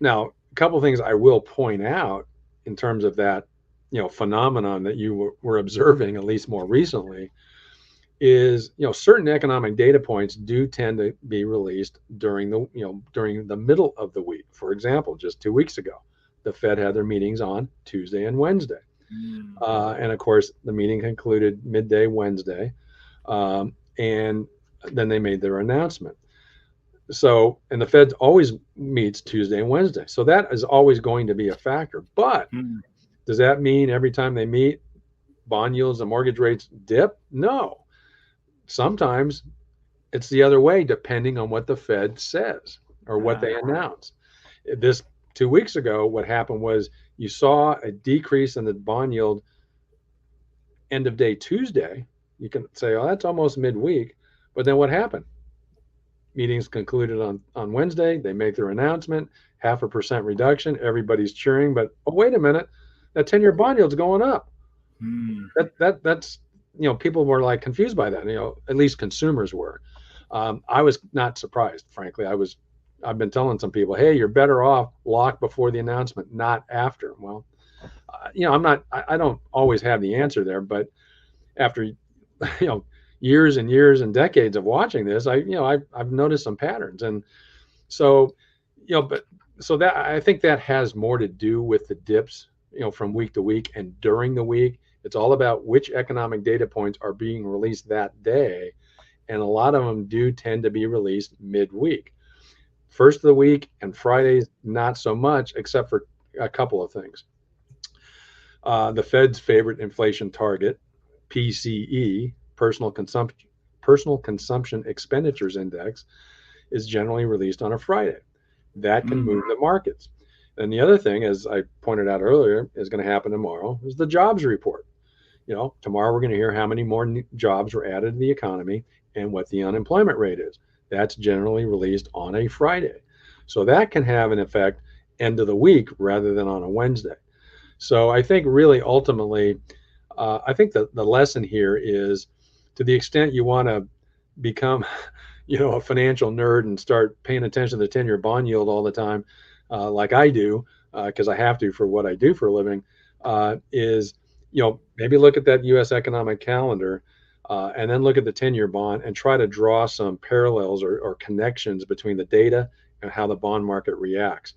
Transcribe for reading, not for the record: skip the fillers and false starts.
Now, a couple of things I will point out in terms of that, phenomenon that you were observing, at least more recently, is, certain economic data points do tend to be released during the middle of the week. For example, just 2 weeks ago, the Fed had their meetings on Tuesday and Wednesday. Mm. And of course, the meeting concluded midday Wednesday. And then they made their announcement. So, and the Fed always meets Tuesday and Wednesday. So that is always going to be a factor. But Mm. does that mean every time they meet, bond yields and mortgage rates dip? No. Sometimes it's the other way, depending on what the Fed says or what they Ah. announce. This 2 weeks ago, what happened was you saw a decrease in the bond yield end of day Tuesday. You can say, oh, that's almost midweek. But then what happened? Meetings concluded on Wednesday. They make their announcement, 0.5% reduction. Everybody's cheering, but oh, wait a minute, that 10-year bond yield's going up. Mm. That's people were like confused by that. At least consumers were. I was not surprised, frankly. I've been telling some people, hey, you're better off locked before the announcement, not after. Well, I'm not. I don't always have the answer there, but after years and years and decades of watching this, I've noticed some patterns, and so but so that I think that has more to do with the dips, from week to week and during the week. It's all about which economic data points are being released that day, and a lot of them do tend to be released midweek. First of the week and Fridays, not so much, except for a couple of things. The Fed's favorite inflation target, PCE, personal consumption expenditures index, is generally released on a Friday. That can Mm. move the markets. And the other thing, as I pointed out earlier, is going to happen tomorrow is the jobs report. Tomorrow we're going to hear how many more jobs were added to the economy and what the unemployment rate is. That's generally released on a Friday. So that can have an effect end of the week rather than on a Wednesday. So I think really ultimately, I think the lesson here is, to the extent you want to become, a financial nerd and start paying attention to the 10-year bond yield all the time, like I do, because I have to for what I do for a living, is, maybe look at that U.S. economic calendar, and then look at the 10-year bond and try to draw some parallels or connections between the data and how the bond market reacts.